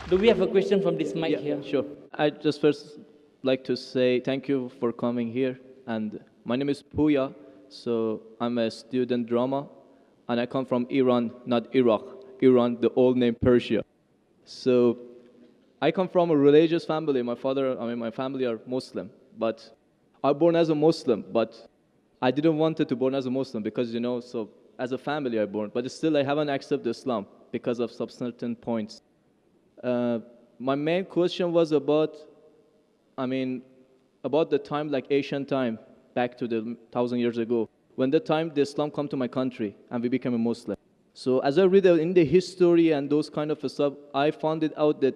Do we have a question from this mic Yeah, here? sure. I just first like to say thank you for coming here. And my name is Puya. So I'm a student drama, and I come from Iran, not Iraq. Iran, the old name Persia. So I come from a religious family. My family are Muslim, but I born as a Muslim, but I didn't want it to born as a Muslim because, so as a family I born, but still I haven't accepted Islam because of some certain points. Uh, my main question was about, I mean, about the time, like Asian time, back to the 1,000 years ago, when the time the Islam come to my country and we became a Muslim. So as I read in the history and those kind of stuff, I found it out that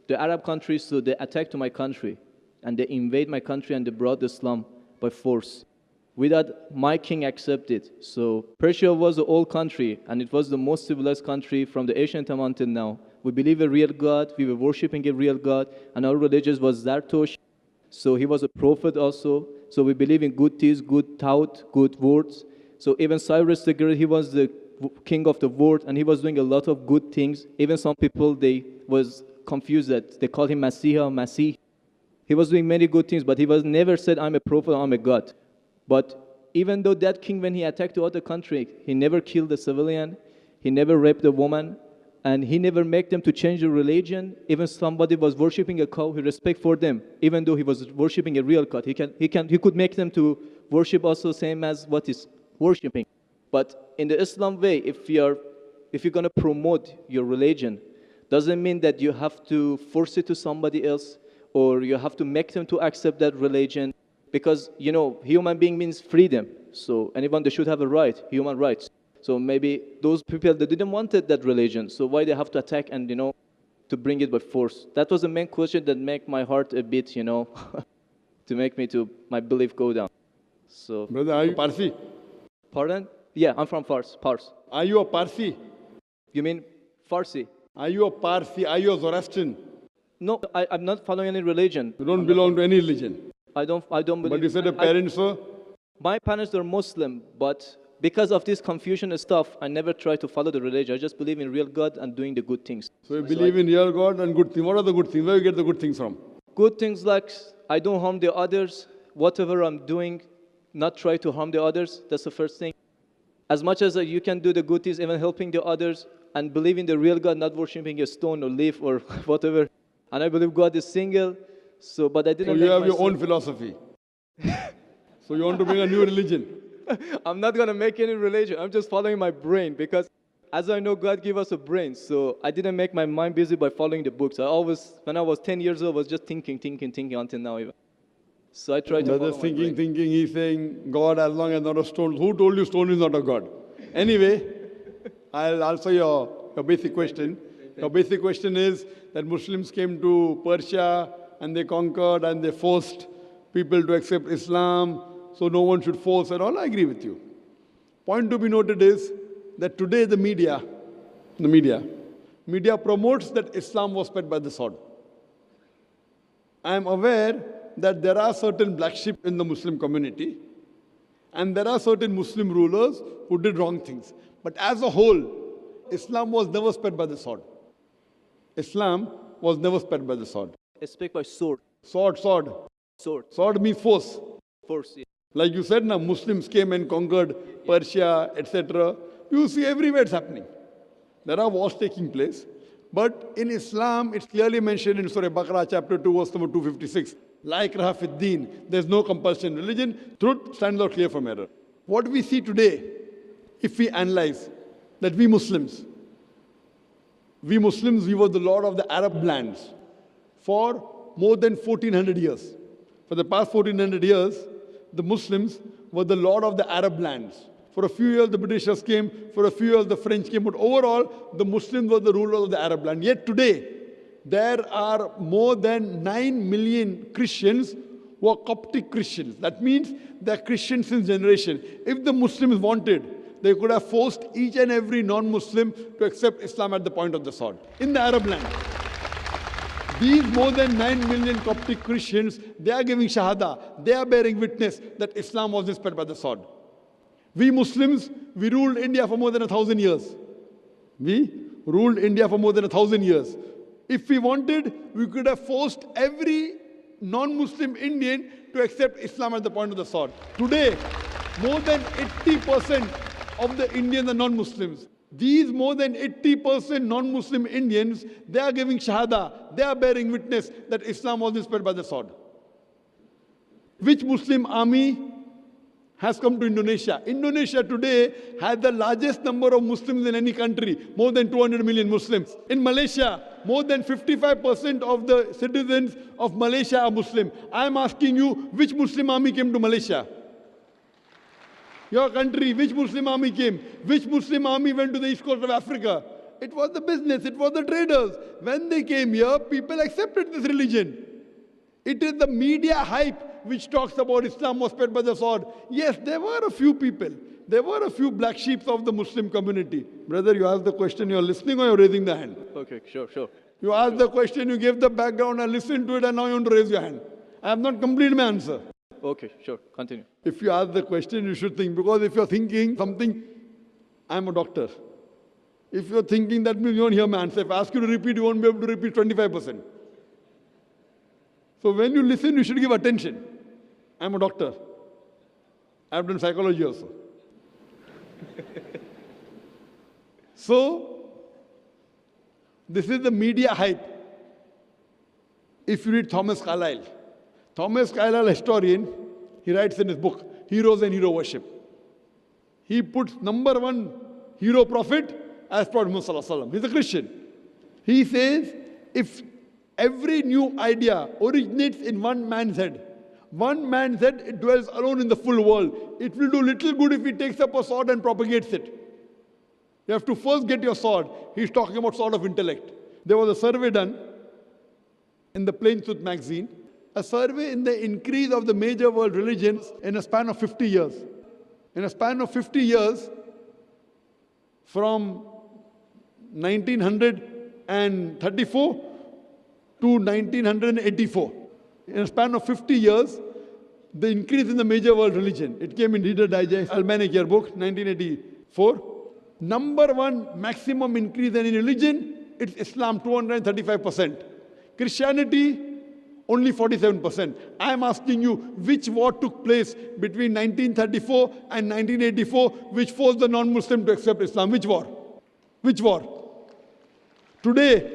the Arab countries, so they attacked to my country, and they invade my country and they brought Islam by force, without my king accepted. So Persia was an old country, and it was the most civilized country from the ancient time until now. We believe a real God, we were worshipping a real God, and our religion was Zartosh. So he was a prophet also. So we believe in good deeds, good thought, good words. So even Cyrus the Great, he was the king of the world, and he was doing a lot of good things. Even some people, they was confused that they called him Messiah, Masih. He was doing many good things, but he was never said, I'm a prophet, I'm a God. But even though that king, when he attacked the other country, he never killed a civilian, he never raped a woman, and he never made them to change the religion. Even somebody was worshiping a cow, he respect for them, even though he was worshiping a real God. He could make them to worship also same as what is worshiping. But in the Islam way, if you're going to promote your religion, doesn't mean that you have to force it to somebody else, or you have to make them to accept that religion. Because, human being means freedom. So anyone, they should have a right, human rights. So maybe those people, they didn't want that religion. So why they have to attack and, to bring it by force? That was the main question that make my heart a bit, to make me to my belief go down. So. Brother, are you Parsi? Pardon? Yeah, I'm from Fars. Are you a Parsi? You mean Farsi? Are you a Parsi? Are you a Zoroastrian? No, I'm not following any religion. You don't belong to any religion. I don't believe. But you said your parents were? My parents are Muslim, but because of this confusion stuff, I never try to follow the religion. I just believe in real God and doing the good things. So you believe in real God and good things. What are the good things? Where you get the good things from? Good things like I don't harm the others. Whatever I'm doing, not try to harm the others. That's the first thing. As much as you can do the good things, even helping the others, and believe in the real God, not worshiping a stone or leaf or whatever. And I believe God is single. So, but I didn't. So you have your own philosophy. So you want to bring a new religion. I'm not going to make any religion. I'm just following my brain because as I know, God gave us a brain. So I didn't make my mind busy by following the books. When I was 10 years old, I was just thinking until now even. So I tried to follow my brain. Thinking, he's saying, God as long as not a stone. Who told you stone is not a God? Anyway, I'll answer your basic question. Your basic question is that Muslims came to Persia and they conquered and they forced people to accept Islam, so no one should force at all. I agree with you. Point to be noted is that today the media promotes that Islam was spread by the sword. I am aware that there are certain black sheep in the Muslim community, and there are certain Muslim rulers who did wrong things. But as a whole, Islam was never spread by the sword. Islam was never spread by the sword. I speak by sword. Sword. Sword means force. Force, yeah. Like you said, now Muslims came and conquered Persia, etc. You see everywhere it's happening. There are wars taking place. But in Islam, it's clearly mentioned in Surah Baqarah, chapter 2, verse number 256. La ikraha fid deen. There's no compulsion in religion. Truth stands out clear from error. What we see today, if we analyze, that we Muslims, we were the lord of the Arab lands for more than 1400 years. For the past 1400 years, the Muslims were the lord of the Arab lands. For a few years, the Britishers came. For a few years, the French came. But overall, the Muslims were the rulers of the Arab land. Yet today, there are more than 9 million Christians who are Coptic Christians. That means they're Christians since generation. If the Muslims wanted, they could have forced each and every non-Muslim to accept Islam at the point of the sword in the Arab land. These more than 9 million Coptic Christians, they are giving Shahada. They are bearing witness that Islam was spread by the sword. We Muslims, we ruled India for more than 1,000 years. We ruled India for more than 1,000 years. If we wanted, we could have forced every non-Muslim Indian to accept Islam at the point of the sword. Today, more than 80% of the Indians are non-Muslims. These more than 80% non-Muslim Indians, they are giving shahada, they are bearing witness that Islam was spread by the sword. Which Muslim army has come to Indonesia? Indonesia today has the largest number of Muslims in any country, more than 200 million Muslims. In Malaysia, more than 55% of the citizens of Malaysia are Muslim. I am asking you, which Muslim army came to Malaysia? Your country, which Muslim army came? Which Muslim army went to the east coast of Africa? It was the business, it was the traders. When they came here, people accepted this religion. It is the media hype which talks about Islam was spread by the sword. Yes, there were a few people. There were a few black sheep of the Muslim community. Brother, you asked the question, you're listening or you're raising the hand? Okay, sure, sure. You asked the question, you gave the background, I listened to it, and now you want to raise your hand. I have not completed my answer. Okay, sure, continue. If you ask the question, you should think. Because if you're thinking something, I'm a doctor. If you're thinking, that means you won't hear my answer. If I ask you to repeat, you won't be able to repeat 25%. So when you listen, you should give attention. I'm a doctor. I've done psychology also. So, this is the media hype. If you read Thomas Carlyle, a historian, he writes in his book, Heroes and Hero Worship. He puts number one hero prophet as Prophet Muhammad Sallallahu Alaihi Wasallam. He's a Christian. He says, if every new idea originates in one man's head, it dwells alone in the full world. It will do little good if he takes up a sword and propagates it. You have to first get your sword. He's talking about sword of intellect. There was a survey done in the Plain Truth magazine, a survey in the increase of the major world religions in a span of 50 years. In a span of 50 years, from 1934 to 1984. In a span of 50 years, the increase in the major world religion. It came in Reader Digest, Almanac Yearbook, 1984. Number one maximum increase in any religion, it's Islam, 235%. Christianity, only 47%. I am asking you, which war took place between 1934 and 1984, which forced the non-Muslim to accept Islam? Which war? Which war? Today,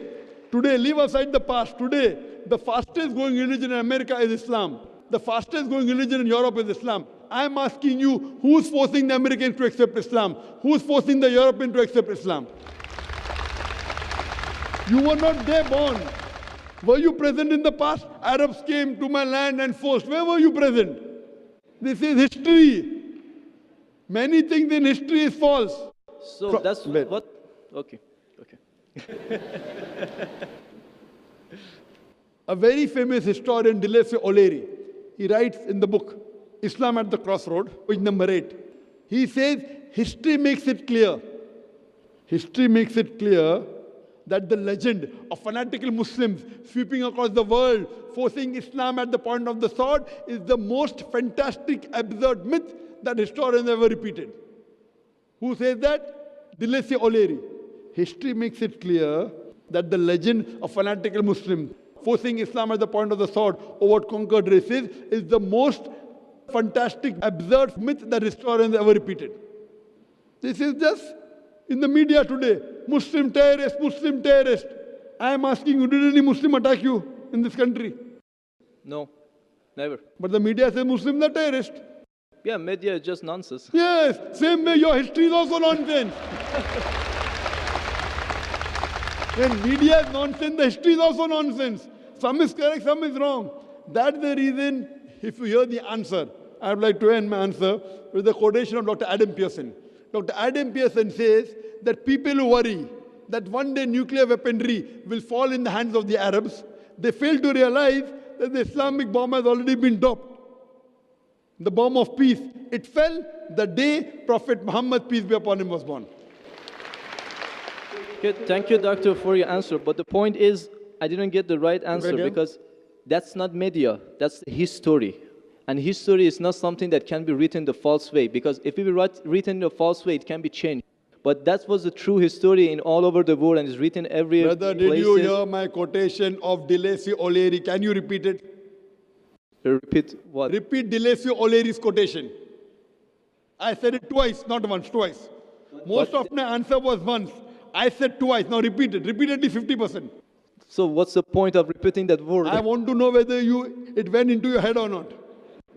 leave aside the past. Today, the fastest growing religion in America is Islam. The fastest growing religion in Europe is Islam. I am asking you, who's forcing the Americans to accept Islam? Who's forcing the Europeans to accept Islam? You were not there born. Were you present in the past? Arabs came to my land and forced. Where were you present? This is history. Many things in history is false. So that's what? Okay. A very famous historian, Dilese O'Leary, he writes in the book, Islam at the Crossroad, page number 8. He says, history makes it clear that the legend of fanatical Muslims sweeping across the world, forcing Islam at the point of the sword, is the most fantastic, absurd myth that historians ever repeated. Who says that? Dilese O'Leary. History makes it clear that the legend of fanatical Muslims forcing Islam at the point of the sword over conquered races is the most fantastic, absurd myth that historians ever repeated. This is just in the media today. Muslim terrorist, Muslim terrorist. I am asking you, did any Muslim attack you in this country? No, never. But the media says Muslims are terrorists. Yeah, media is just nonsense. Yes, same way your history is also nonsense. When media is nonsense, the history is also nonsense. Some is correct, some is wrong. That's the reason, if you hear the answer, I would like to end my answer with the quotation of Dr. Adam Pearson. Dr. Adam Pearson says that people who worry that one day nuclear weaponry will fall in the hands of the Arabs, they fail to realize that the Islamic bomb has already been dropped. The bomb of peace. It fell the day Prophet Muhammad, peace be upon him, was born. Okay, thank you, doctor, for your answer. But the point is, I didn't get the right answer because that's not media, that's history. And history is not something that can be written the false way, because if it be written in a false way, it can be changed. But that was the true history in all over the world and is written every Brother, did you places. hear my quotation of Delesi O'Leary? Can you repeat it? Repeat what? Repeat Delesi O'Leary's quotation. I said it twice, not once, twice. Most of my answer was once. I said twice. Now repeat it. Repeatedly 50%. So what's the point of repeating that word? I want to know whether it went into your head or not.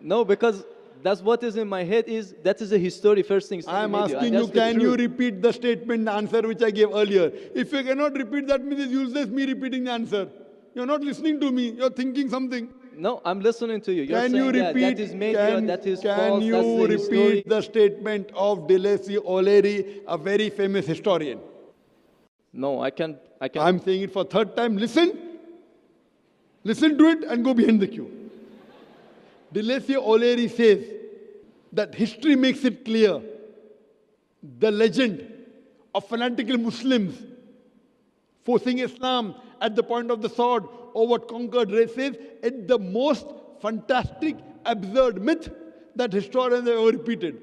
No, because that's what is in my head is that is a history first thing. I am asking you, can you repeat the statement, the answer which I gave earlier? If you cannot repeat, that means it's useless me repeating the answer. You're not listening to me. You're thinking something. No, I'm listening to you. You're Can saying you repeat? that is made, that is can false, you that's the repeat history. the statement of Delesi O'Leary, a very famous historian? No, I can. I'm saying it for third time. Listen to it and go behind the queue. Delesi O'Leary says that history makes it clear the legend of fanatical Muslims forcing Islam at the point of the sword over conquered races is the most fantastic, absurd myth that historians have ever repeated.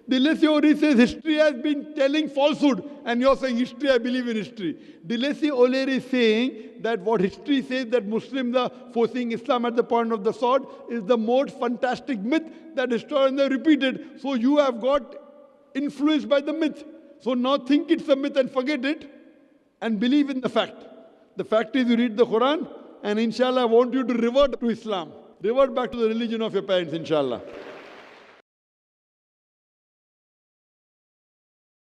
Delesi O'Leary says history has been telling falsehood, and you're saying history, I believe in history. Delesi O'Leary is saying that what history says that Muslims are forcing Islam at the point of the sword is the most fantastic myth that historians have repeated. So you have got influenced by the myth. So now think it's a myth and forget it and believe in the fact. The fact is you read the Quran and inshallah I want you to revert to Islam. Revert back to the religion of your parents, inshallah.